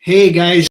Hey guys,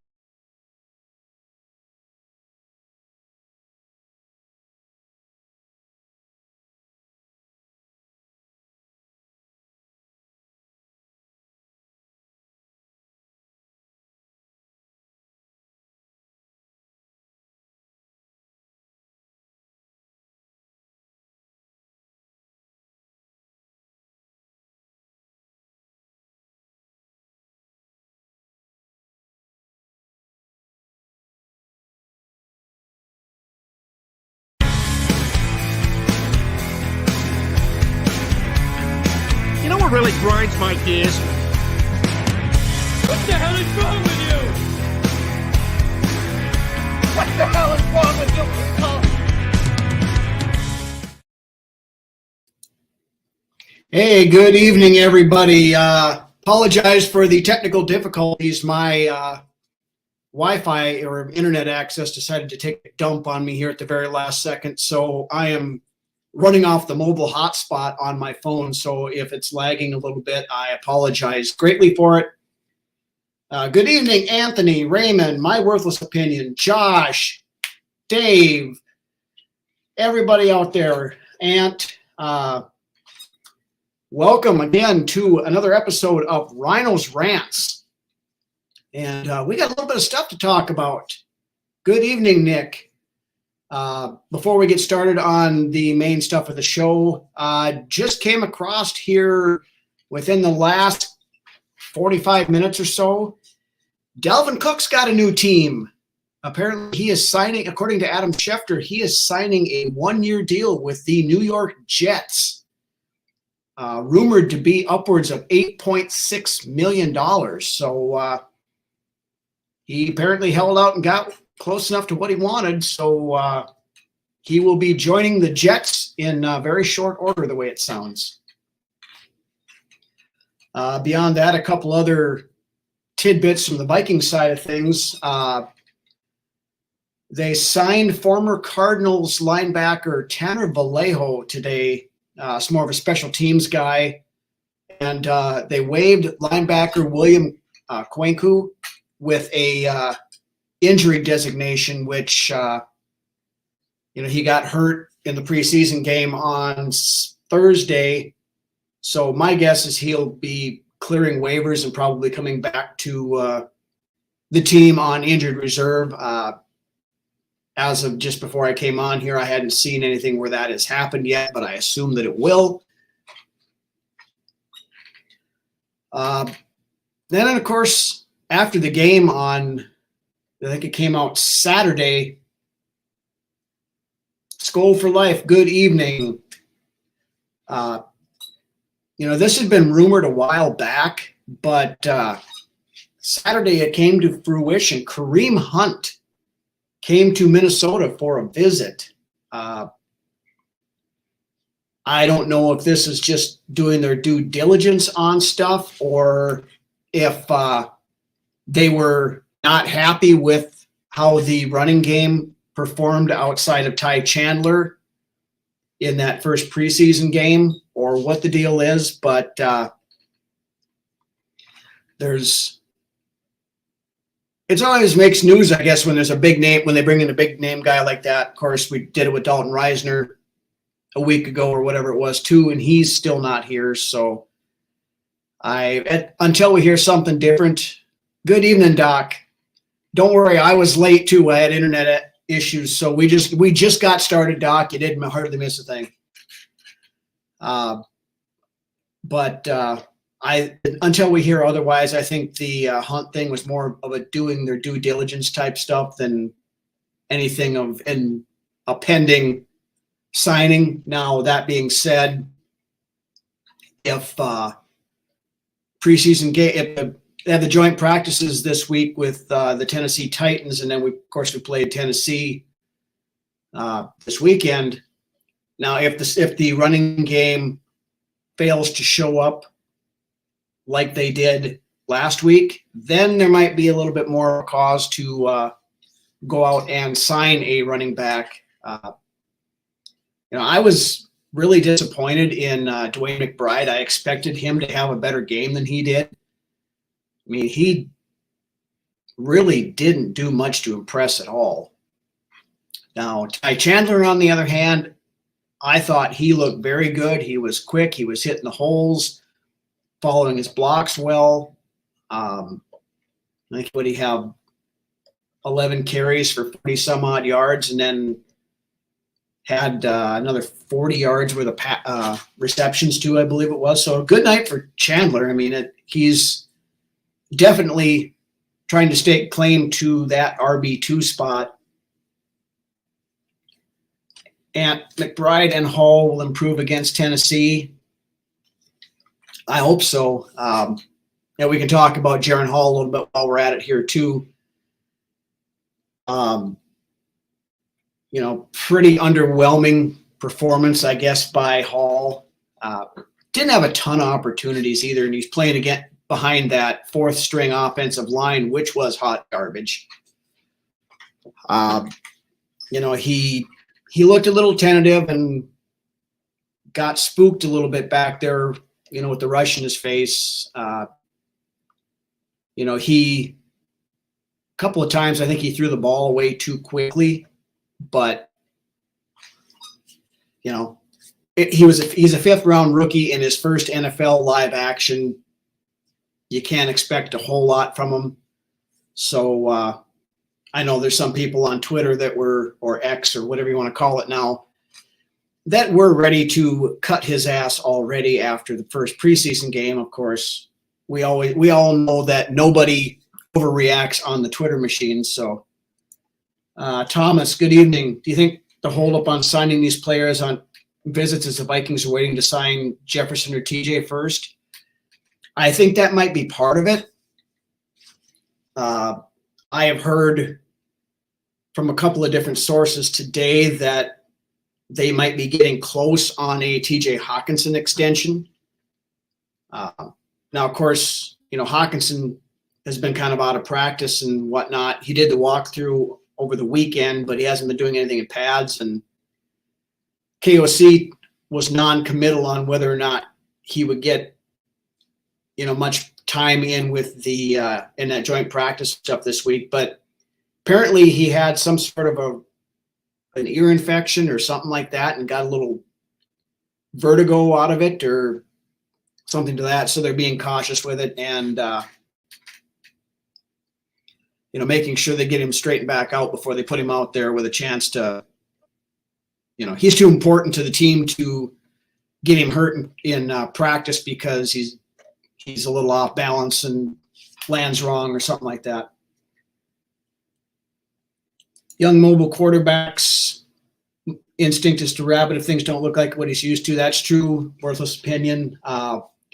You know what really grinds my gears? What the hell is wrong with you? What the hell is wrong with you? hey, good evening, everybody. Apologize for the technical difficulties. My Wi-Fi or internet access decided to take a dump on me here at the very last second, so I am running off the mobile hotspot on my phone. So if it's lagging a little bit, I apologize greatly for it. Good evening, Anthony, Raymond, My Worthless Opinion, Josh, Dave, everybody out there, Ant. Welcome again to another episode of Ryno's Rants. And we got a little bit of stuff to talk about. Good evening, Nick. Before we get started on the main stuff of the show, just came across here within the last 45 minutes or so, Dalvin Cook's got a new team. Apparently he is signing, according to Adam Schefter, he is signing a one-year deal with the New York Jets. Rumored to be upwards of $8.6 million. So he apparently held out and got close enough to what he wanted. So he will be joining the Jets in very short order, the way it sounds. Beyond that, a couple other tidbits from the Vikings side of things. They signed former Cardinals linebacker Tanner Vallejo today. It's more of a special teams guy. And they waived linebacker William Kwenku with a injury designation, which, he got hurt in the preseason game on Thursday. So my guess is he'll be clearing waivers and probably coming back to the team on injured reserve. As of just before I came on here, I hadn't seen anything where that has happened yet, but I assume that it will. Then, of course, after the game on, I think it came out Saturday, Skull for Life, good evening. This had been rumored a while back, but Saturday it came to fruition. Kareem Hunt came to Minnesota for a visit. I don't know if this is just doing their due diligence on stuff or if they were not happy with how the running game performed outside of Ty Chandler in that first preseason game or what the deal is. But it always makes news, I guess, when there's a big name, when they bring in a big name guy like that. Of course, we did it with Dalton Reisner a week ago or whatever it was too, and he's still not here. So until we hear something different. Good evening, Doc. Don't worry, I was late too. I had internet issues, so we just got started, Doc. You didn't hardly miss a thing. Until we hear otherwise, I think the Hunt thing was more of a doing their due diligence type stuff than anything of a pending signing. Now, that being said, if preseason game, if they have the joint practices this week with the Tennessee Titans, and then we played Tennessee this weekend. Now, if the running game fails to show up like they did last week, then there might be a little bit more cause to go out and sign a running back. I was really disappointed in DeWayne McBride. I expected him to have a better game than he did. I mean, he really didn't do much to impress at all. Now, Ty Chandler, on the other hand, I thought he looked very good. He was quick. He was hitting the holes, following his blocks well. I think what he have 11 carries for 40 some odd yards, and then had another 40 yards worth of receptions too, I believe it was. So a good night for Chandler. I mean, he's definitely trying to stake claim to that RB2 spot. And McBride and Hall will improve against Tennessee. I hope so. And we can talk about Jaron Hall a little bit while we're at it here too. Pretty underwhelming performance, I guess, by Hall. Didn't have a ton of opportunities either, and he's playing again behind that fourth string offensive line, which was hot garbage. He looked a little tentative and got spooked a little bit back there, with the rush in his face. A couple of times I think he threw the ball away too quickly, but he's a fifth round rookie in his first NFL live action. You can't expect a whole lot from him. So I know there's some people on Twitter or X or whatever you want to call it now, that were ready to cut his ass already after the first preseason game. Of course, we all know that nobody overreacts on the Twitter machine. So Thomas, good evening. Do you think the holdup on signing these players on visits is the Vikings are waiting to sign Jefferson or TJ first? I think that might be part of it. I have heard from a couple of different sources today that they might be getting close on a TJ Hawkinson extension. Now, of course, Hawkinson has been kind of out of practice and whatnot. He did the walkthrough over the weekend, but he hasn't been doing anything in pads. And KOC was non-committal on whether or not he would get, much time in with the in that joint practice stuff this week. But apparently he had some sort of an ear infection or something like that and got a little vertigo out of it or something to that. So they're being cautious with it and, making sure they get him straightened back out before they put him out there with a chance to, he's too important to the team to get him hurt in practice because he's a little off balance and lands wrong or something like that. Young mobile quarterbacks instinct is to rabbit if things don't look like what he's used to. That's true. Worthless opinion.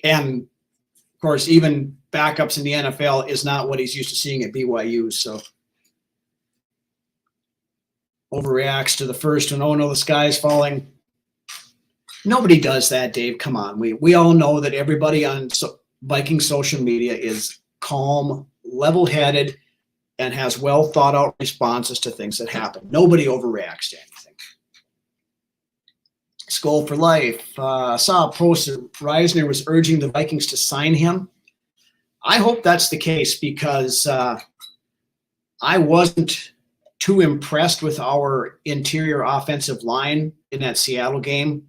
And of course, even backups in the NFL is not what he's used to seeing at BYU. So overreacts to the first one. Oh no, the sky's falling. Nobody does that, Dave. Come on. We all know that everybody on Viking social media is calm, level-headed, and has well thought out responses to things that happen. Nobody overreacts to anything. Skull for life. Saw a post that Reisner was urging the Vikings to sign him. I hope that's the case because I wasn't too impressed with our interior offensive line in that Seattle game.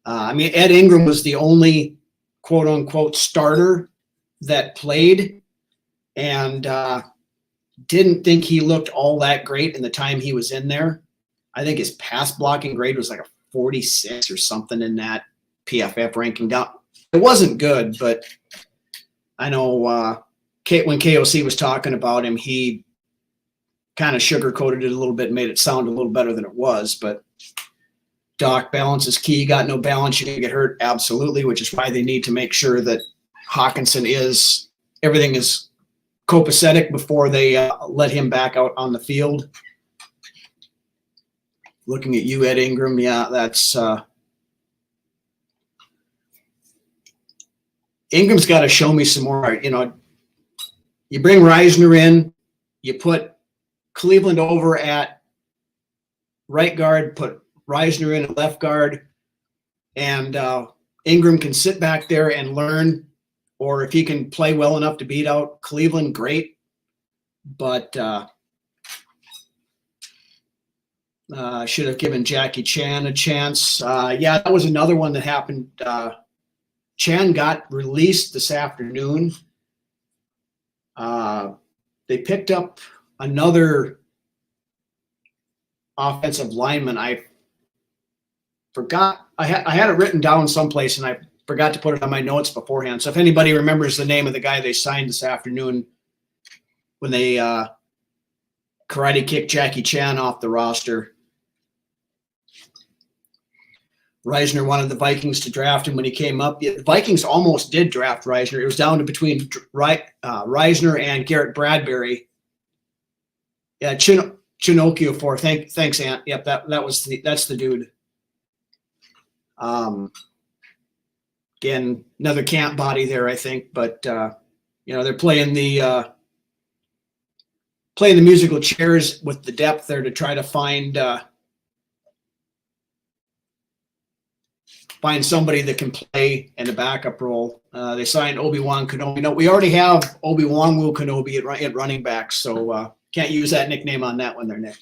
Ed Ingram was the only quote-unquote starter that played, and didn't think he looked all that great in the time he was in there. I think his pass blocking grade was like a 46 or something in that PFF ranking down. It wasn't good, but I know when KOC was talking about him, he kind of sugarcoated it a little bit, made it sound a little better than it was. But Doc, balance is key. You got no balance, you're going to get hurt. Absolutely, which is why they need to make sure that Hawkinson everything is copacetic before they let him back out on the field. Looking at you, Ed Ingram, yeah, that's Ingram's got to show me some more. You bring Reisner in, you put Cleveland over at right guard, put Reisner in at left guard, and Ingram can sit back there and learn, or if he can play well enough to beat out Cleveland, great. but should have given Jackie Chan a chance. Yeah, that was another one that happened. Chan got released this afternoon. They picked up another offensive lineman. I forgot. I had it written down someplace, and I forgot to put it on my notes beforehand. So if anybody remembers the name of the guy they signed this afternoon when they karate kicked Jackie Chan off the roster. Reisner wanted the Vikings to draft him when he came up. The Vikings almost did draft Reisner. It was down to between Reisner and Garrett Bradbury. Yeah, Chinocchio for thanks, Ant. Yep, that's the dude. Again, another camp body there, I think, but they're playing the musical chairs with the depth there to try to find somebody that can play in the backup role. They signed Obi-Wan Kenobi. No, we already have Obi-Wan Kenobi at running back, so can't use that nickname on that one there, Nick.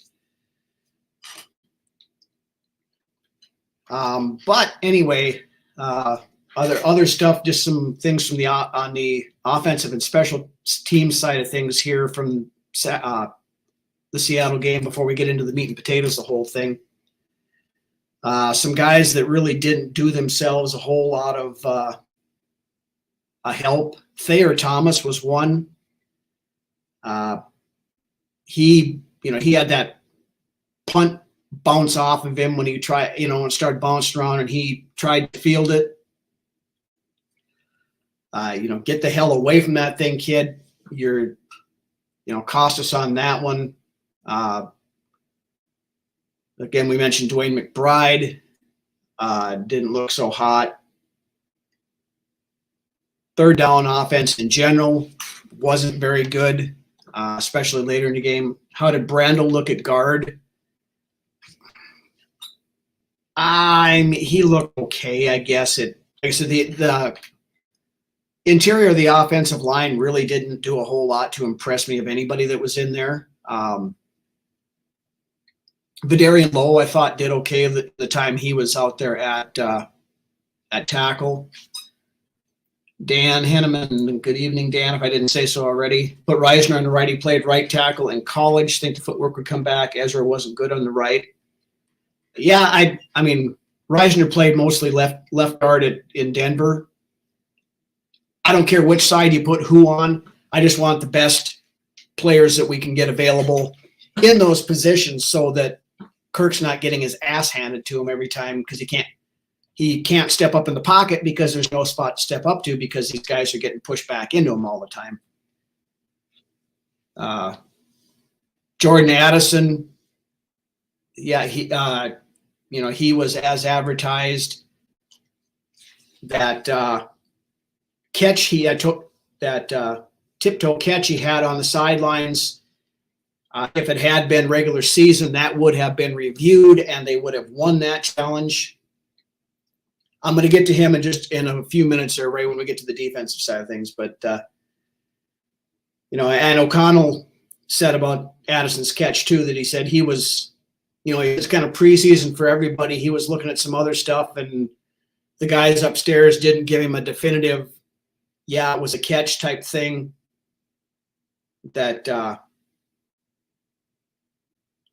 But anyway, other stuff, just some things from on the offensive and special team side of things here from the Seattle game before we get into the meat and potatoes, the whole thing. Some guys that really didn't do themselves a whole lot of help. Thayer Thomas was one. He had that punt bounce off of him when he tried, and started bouncing around, and he tried to field it. Get the hell away from that thing, kid. You're, cost us on that one. Again, we mentioned Dwayne McBride. Didn't look so hot. Third down offense in general wasn't very good, especially later in the game. How did Brandel look at guard? He looked okay, I guess. Like I said, the interior of the offensive line really didn't do a whole lot to impress me of anybody that was in there. Vidarian Lowe, I thought, did okay the time he was out there at tackle. Dan Henneman, good evening, Dan, if I didn't say so already. Put Reisner on the right. He played right tackle in college. Think the footwork would come back. Ezra wasn't good on the right. Yeah, I mean, Reisner played mostly left guard in Denver. I don't care which side you put who on. I just want the best players that we can get available in those positions so that Kirk's not getting his ass handed to him every time because he can't step up in the pocket because there's no spot to step up to because these guys are getting pushed back into him all the time. Jordan Addison, yeah, he was as advertised. That catch he had took, that tiptoe catch he had on the sidelines. If it had been regular season, that would have been reviewed and they would have won that challenge. I'm going to get to him in a few minutes there, right when we get to the defensive side of things. But, and O'Connell said about Addison's catch too, that he said he was, it was kind of preseason for everybody. He was looking at some other stuff and the guys upstairs didn't give him a definitive, yeah, it was a catch type thing that,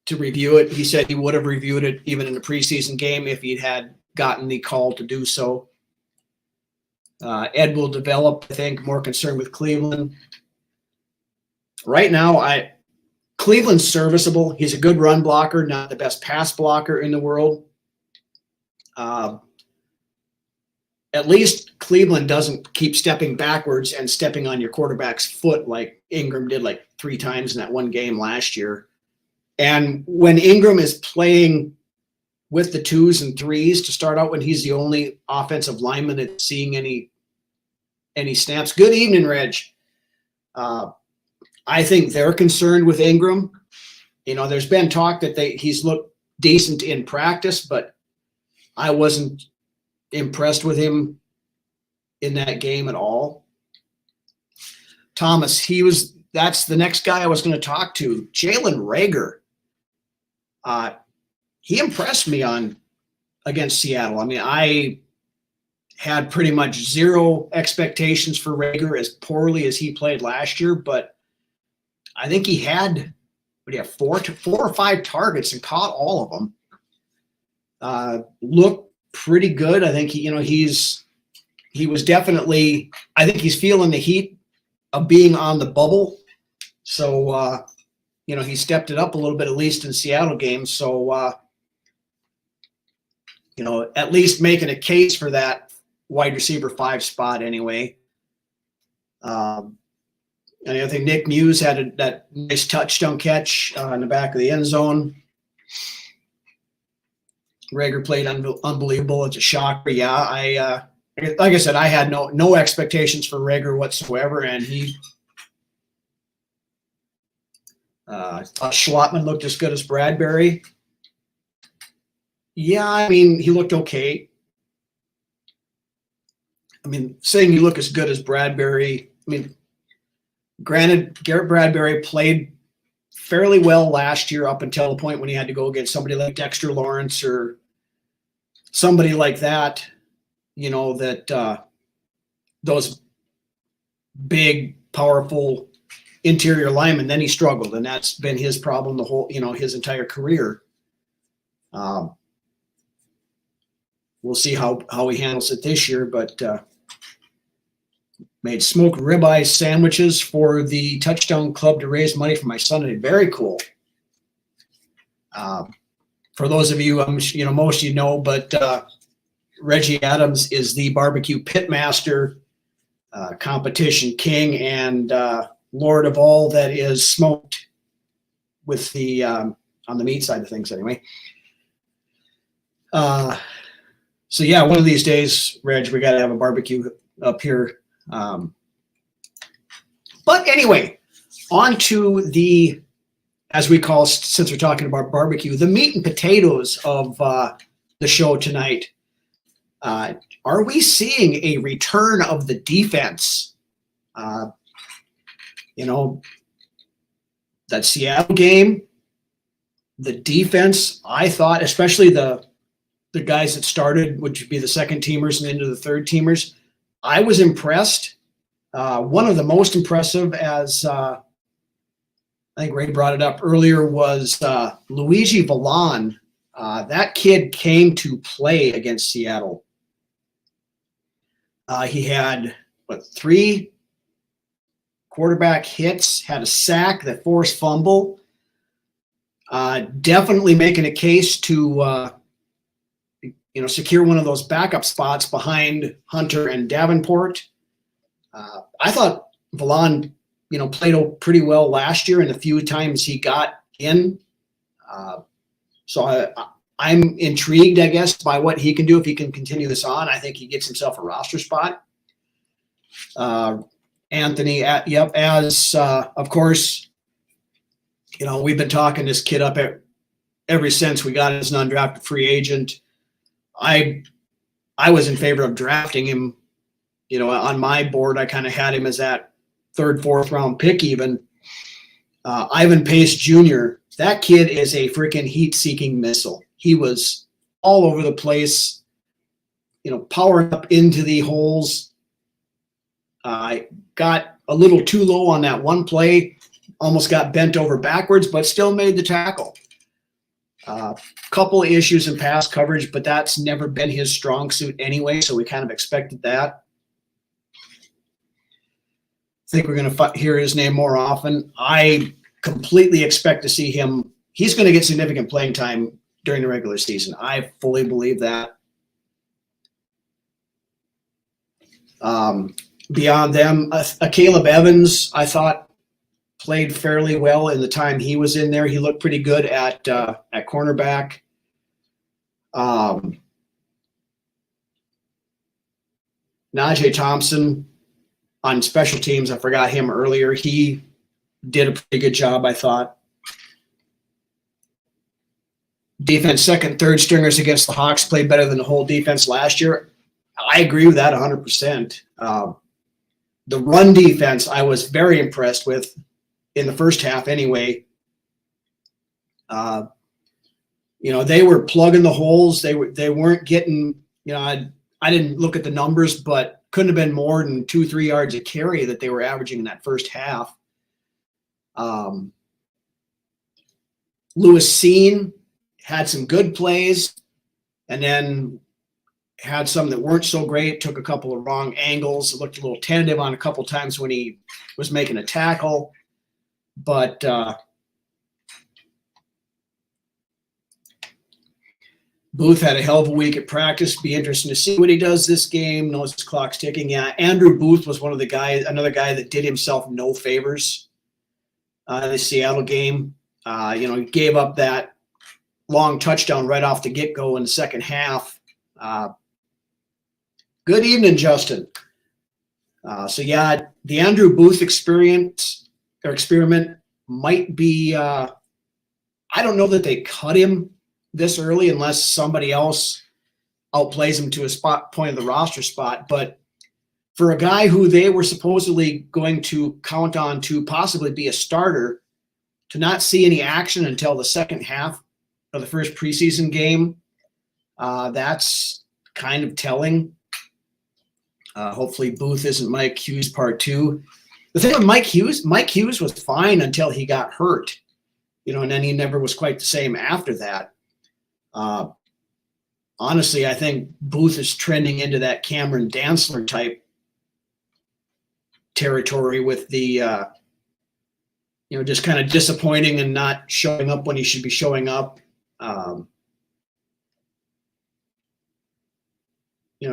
to review it. He said he would have reviewed it even in the preseason game if he'd had gotten the call to do so. Ed will develop, I think, more concerned with Cleveland. Right now, Cleveland's serviceable. He's a good run blocker, not the best pass blocker in the world. At least Cleveland doesn't keep stepping backwards and stepping on your quarterback's foot like Ingram did like 3 times in that one game last year. And when Ingram is playing with the 2s and 3s to start out, when he's the only offensive lineman that's seeing any snaps. Good evening, Reg. I think they're concerned with Ingram. There's been talk that he's looked decent in practice, but I wasn't impressed with him in that game at all. Thomas, he was that's the next guy I was going to talk to, Jalen Reagor. He impressed me against Seattle. I mean, I had pretty much zero expectations for Reagor as poorly as he played last year, but I think he had four or five targets and caught all of them. Looked pretty good. I think he was definitely. I think he's feeling the heat of being on the bubble. So he stepped it up a little bit, at least in Seattle games. So at least making a case for that wide receiver 5 spot anyway. And I think Nick Muse had that nice touchdown catch in the back of the end zone. Reagor played unbelievable. It's a shocker. Yeah, like I said, I had no expectations for Reagor whatsoever, and he Schlottman looked as good as Bradbury. Yeah, I mean, he looked okay. I mean, saying you look as good as Bradbury, I mean, granted, Garrett Bradbury played fairly well last year up until the point when he had to go against somebody like Dexter Lawrence or somebody like that, those big, powerful interior linemen. Then he struggled, and that's been his problem the whole, his entire career. We'll see how he handles it this year, but made smoked ribeye sandwiches for the Touchdown Club to raise money for my son. Very cool. For those of you, most of you know, but Reggie Adams is the barbecue pitmaster, competition king, and lord of all that is smoked with the on the meat side of things anyway. So yeah, one of these days, Reg, we got to have a barbecue up here. But anyway, on to the, as we call, since we're talking about barbecue, the meat and potatoes of the show tonight. Are we seeing a return of the defense? That Seattle game, the defense, I thought, especially the guys that started, which would be the second teamers and into the third teamers, I was impressed. One of the most impressive, as I think Ray brought it up earlier, was Luigi Vallon. That kid came to play against Seattle. He had, 3 quarterback hits, had a sack, that forced fumble. Definitely making a case to secure one of those backup spots behind Hunter and Davenport. I thought Vallon, played pretty well last year, and the few times he got in. So I'm intrigued, I guess, by what he can do if he can continue this on. I think he gets himself a roster spot. Anthony, as of course, we've been talking this kid up ever since we got him as an undrafted free agent. I was in favor of drafting him. On my board, I kind of had him as that 3rd, 4th round pick even. Ivan Pace Jr., that kid is a freaking heat-seeking missile. He was all over the place, powering up into the holes. I got a little too low on that one play, almost got bent over backwards, but still made the tackle. Couple of issues in pass coverage, but that's never been his strong suit anyway, so we kind of expected that. I think we're going to hear his name more often. I completely expect to see him. He's going to get significant playing time during the regular season. I fully believe that. Beyond them, Caleb Evans, I thought, played fairly well in the time he was in there. He looked pretty good at cornerback. Najee Thompson on special teams, I forgot him earlier. He did a pretty good job, I thought. Defense, second, third stringers against the Hawks played better than the whole defense last year. I agree with that 100%. The run defense, I was very impressed with. in the first half anyway. They were plugging the holes. They weren't getting, I didn't look at the numbers, but couldn't have been more than 2-3 yards a carry that they were averaging in that first half. Lewis Seen had some good plays and then had some that weren't so great, took a couple of wrong angles, looked a little tentative on a couple times when he was making a tackle. But Booth had a hell of a week at practice. Be interesting to see what he does this game. Knows his clock's ticking. Yeah, Andrew Booth was another guy that did himself no favors in the Seattle game. He gave up that long touchdown right off the get-go in the second half. Good evening, Justin. The Andrew Booth experiment might be. I don't know that they cut him this early unless somebody else outplays him to a point of the roster spot. But for a guy who they were supposedly going to count on to possibly be a starter, to not see any action until the second half of the first preseason game, that's kind of telling. Hopefully Booth isn't Mike Hughes part 2. The thing with Mike Hughes was fine until he got hurt, and then he never was quite the same after that. Honestly, I think Booth is trending into that Cameron Dantzler type territory with the, just kind of disappointing and not showing up when he should be showing up. A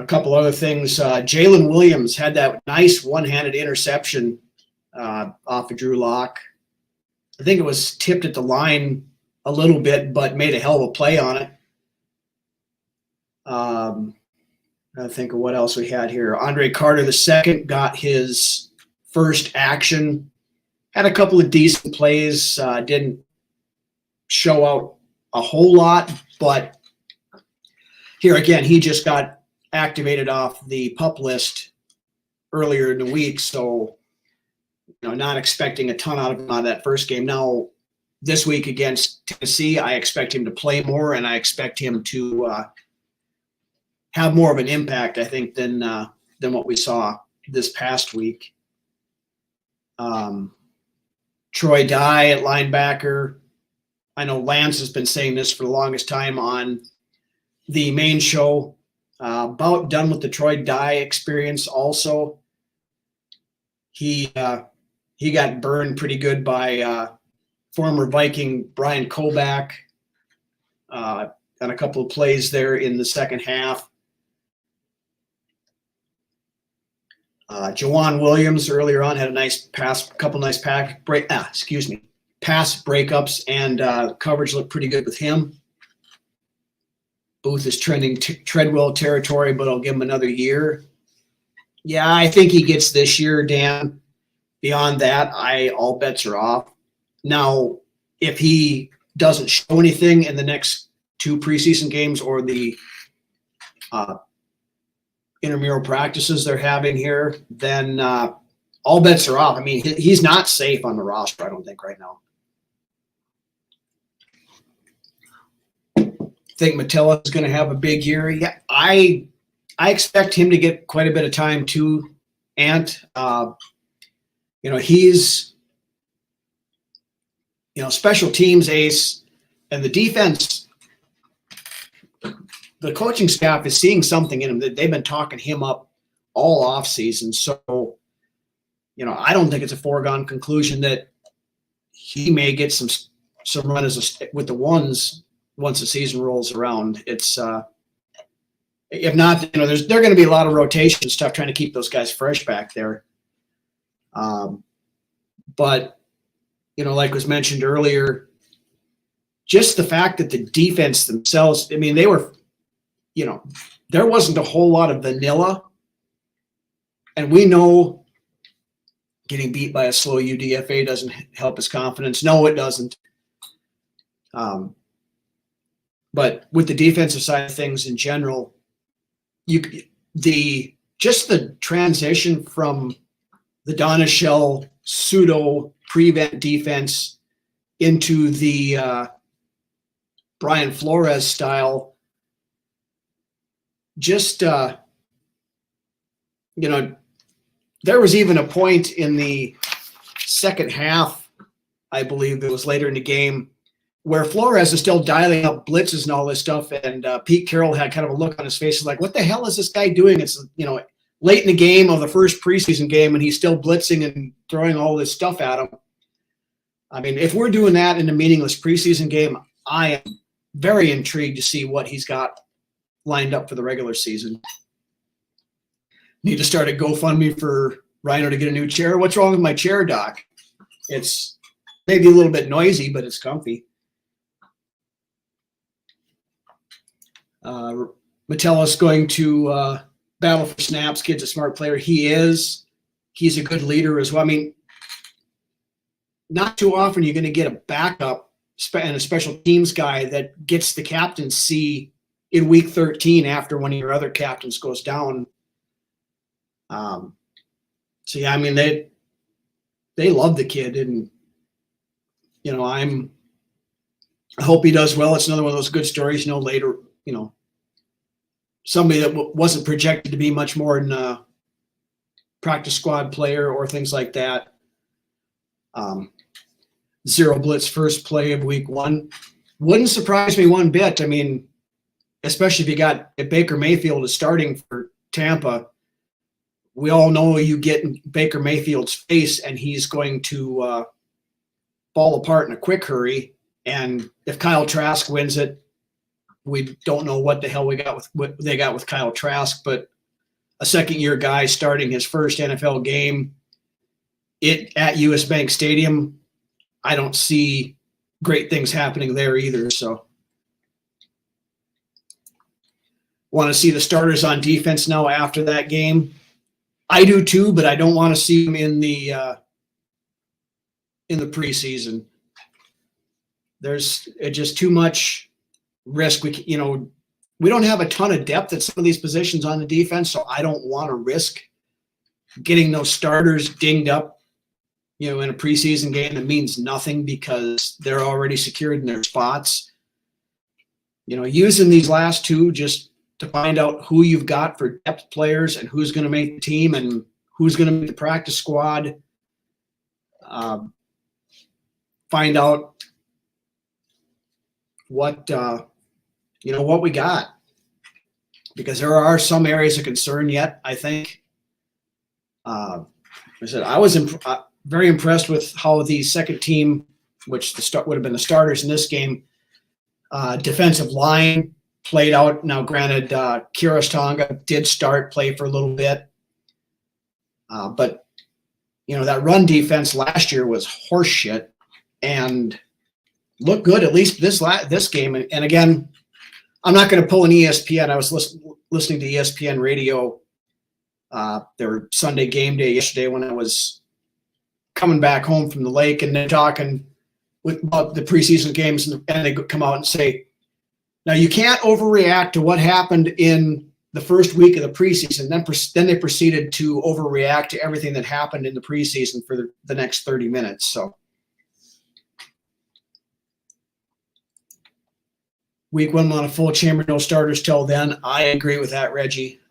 couple other things. Jalen Williams had that nice one-handed interception off of Drew Lock. I think it was tipped at the line a little bit, but made a hell of a play on it. I think of what else we had here. Andre Carter II got his first action. Had a couple of decent plays. Didn't show out a whole lot, but here again, he just got activated off the PUP list earlier in the week, so not expecting a ton out of him on that first game. Now, this week against Tennessee, I expect him to play more, and I expect him to have more of an impact, I think, than what we saw this past week. Troy Dye at linebacker. I know Lance has been saying this for the longest time on the main show. About done with the Troy Dye experience also. He got burned pretty good by former Viking Brian Koback on a couple of plays there in the second half. Jawan Williams earlier on had a nice pass breakups, and coverage looked pretty good with him. Booth is trending Treadwell territory, but I'll give him another year. Yeah, I think he gets this year, Dan. Beyond that, all bets are off. Now, if he doesn't show anything in the next 2 preseason games or the intramural practices they're having here, then all bets are off. I mean, he's not safe on the roster, I don't think, right now. I think Metella is going to have a big year. Yeah, I expect him to get quite a bit of time too, Ant. He's special teams ace, and the defense, the coaching staff is seeing something in him that they've been talking him up all off season. So, I don't think it's a foregone conclusion that he may get some run with the ones once the season rolls around. It's if not, there are going to be a lot of rotation stuff trying to keep those guys fresh back there. But like was mentioned earlier, just the fact that the defense themselves, I mean, they were, there wasn't a whole lot of vanilla. And we know getting beat by a slow UDFA doesn't help his confidence. No, it doesn't. But with the defensive side of things in general, the transition from the Donashell pseudo prevent defense into the Brian Flores style. Just, there was even a point in the second half, I believe it was later in the game, where Flores is still dialing up blitzes and all this stuff, and Pete Carroll had kind of a look on his face, like, what the hell is this guy doing? It's, late in the game of the first preseason game, and he's still blitzing and throwing all this stuff at him. I mean, if we're doing that in a meaningless preseason game, I am very intrigued to see what he's got lined up for the regular season. Need to start a GoFundMe for Ryno to get a new chair. What's wrong with my chair, Doc? It's maybe a little bit noisy, but it's comfy. Metellus going to battle for snaps. Kid's a smart player. He is. He's a good leader as well. I mean, not too often you're going to get a backup and a special teams guy that gets the captaincy in week 13 after one of your other captains goes down. So yeah, I mean, they love the kid, and I hope he does well. It's another one of those good stories. Later, somebody that wasn't projected to be much more than a practice squad player or things like that. Zero blitz first play of week 1 wouldn't surprise me one bit. I mean, especially if Baker Mayfield is starting for Tampa. We all know you get in Baker Mayfield's face and he's going to fall apart in a quick hurry. And if Kyle Trask wins it, we don't know what the hell what they got with Kyle Trask, but a second-year guy starting his first NFL game at US Bank Stadium, I don't see great things happening there either. So want to see the starters on defense now after that game. I do too, but I don't want to see them in the preseason. There's just too much risk. We don't have a ton of depth at some of these positions on the defense, so I don't want to risk getting those starters dinged up, in a preseason game that means nothing because they're already secured in their spots. Using these last two just to find out who you've got for depth players and who's going to make the team and who's going to make the practice squad. Find out what we got, because there are some areas of concern yet. I think. I said I was very impressed with how the second team, which would have been the starters in this game, defensive line played out. Now, granted, Kiros Tonga did play for a little bit, but that run defense last year was horseshit and looked good at least this game. And again, I'm not going to pull an ESPN. I was listening to ESPN radio, their Sunday game day yesterday when I was coming back home from the lake, and they're talking about the preseason games, and they come out and say, now you can't overreact to what happened in the first week of the preseason. Then they proceeded to overreact to everything that happened in the preseason for the next 30 minutes. So week 1 on a full chamber, no starters till then. I agree with that, Reggie.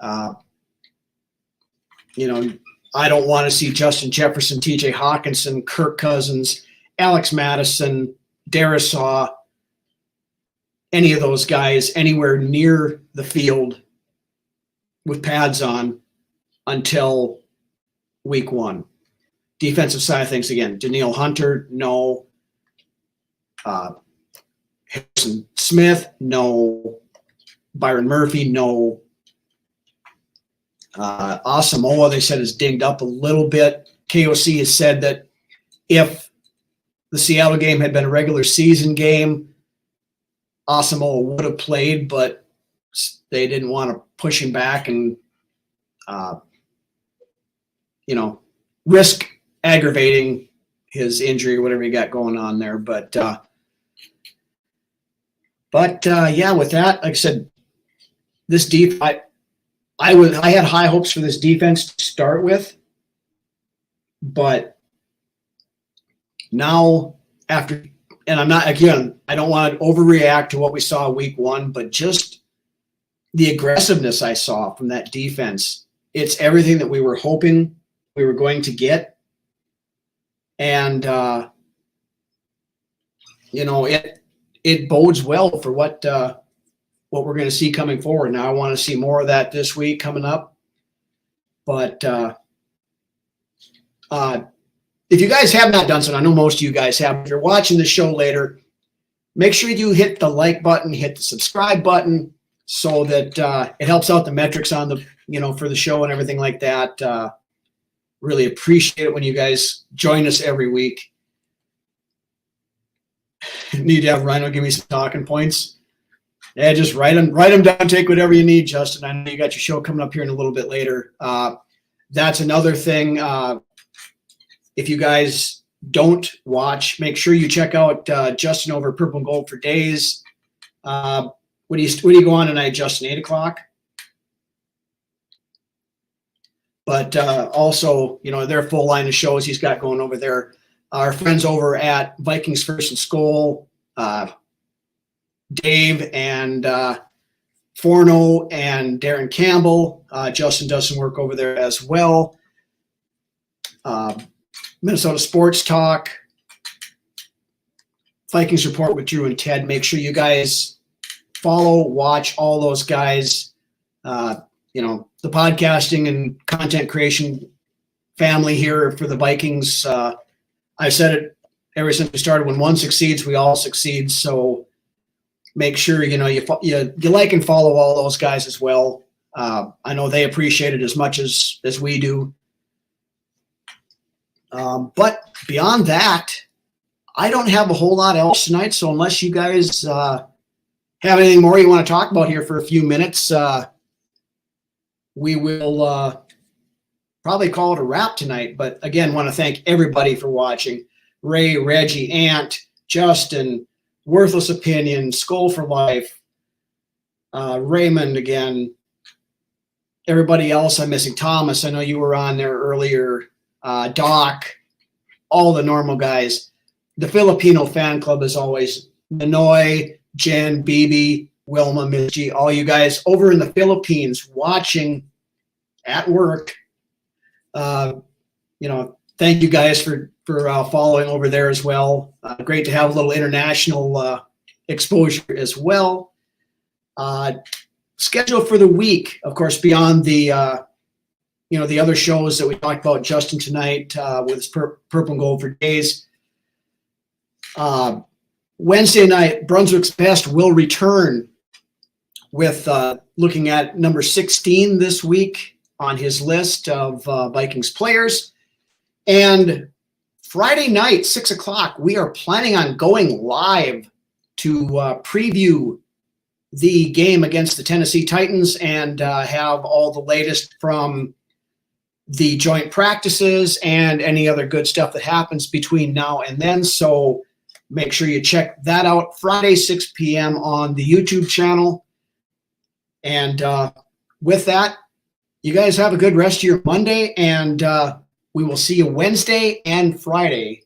I don't want to see Justin Jefferson, TJ Hawkinson, Kirk Cousins, Alex Madison, Darisaw, any of those guys anywhere near the field with pads on until week 1. Defensive side of things, again, Danielle Hunter, no. Harrison Smith, no. Byron Murphy, no. Asamoah, they said, is dinged up a little bit. KOC has said that if the Seattle game had been a regular season game, Asamoah would have played, but they didn't want to push him back and, risk aggravating his injury or whatever he got going on there. But yeah, with that, like I said, this I had high hopes for this defense to start with, but now after, and I'm not, again, I don't want to overreact to what we saw week one, but just the aggressiveness I saw from that defense, it's everything that we were hoping we were going to get. And, it bodes well for what we're going to see coming forward. Now I want to see more of that this week coming up. But if you guys have not done so, I know most of you guys have, if you're watching the show later, make sure you hit the like button, hit the subscribe button, so that it helps out the metrics on the, for the show and everything like that. Really appreciate it when you guys join us every week. Need to have Ryno give me some talking points. Yeah, just write them down. Take whatever you need, Justin. I know you got your show coming up here in a little bit later. That's another thing. If you guys don't watch, make sure you check out Justin over Purple and Gold for Days. What do you go on tonight, Justin? 8 o'clock. But also, their full line of shows he's got going over there. Our friends over at Vikings First and Skol, Dave and Forno and Darren Campbell. Justin does some work over there as well. Minnesota Sports Talk, Vikings Report with Drew and Ted. Make sure you guys follow, watch all those guys. The podcasting and content creation family here for the Vikings. I said it ever since we started. When one succeeds, we all succeed. So make sure you like and follow all those guys as well. I know they appreciate it as much as we do. But beyond that, I don't have a whole lot else tonight. So unless you guys have anything more you want to talk about here for a few minutes, we will probably call it a wrap tonight. But again, want to thank everybody for watching. Ray, Reggie, Ant, Justin, Worthless Opinion, Skull for Life, Raymond again, everybody else I'm missing. Thomas, I know you were on there earlier. Doc, all the normal guys. The Filipino fan club as always. Manoy, Jen, Bibi, Wilma, Miss G, all you guys over in the Philippines watching at work. Thank you guys for following over there as well. Great to have a little international exposure as well. Schedule for the week, of course, beyond the the other shows that we talked about, Justin tonight with his Purple and Gold for Days. Wednesday night, Brunswick's Best will return with looking at number 16 this week on his list of Vikings players. And Friday night, 6 o'clock, we are planning on going live to preview the game against the Tennessee Titans and have all the latest from the joint practices and any other good stuff that happens between now and then. So make sure you check that out Friday, 6 p.m. on the YouTube channel. And with that, you guys have a good rest of your Monday, and we will see you Wednesday and Friday.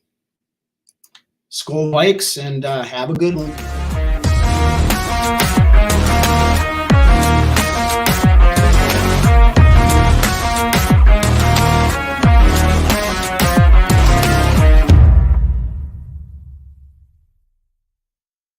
Skol Vikes, and have a good one.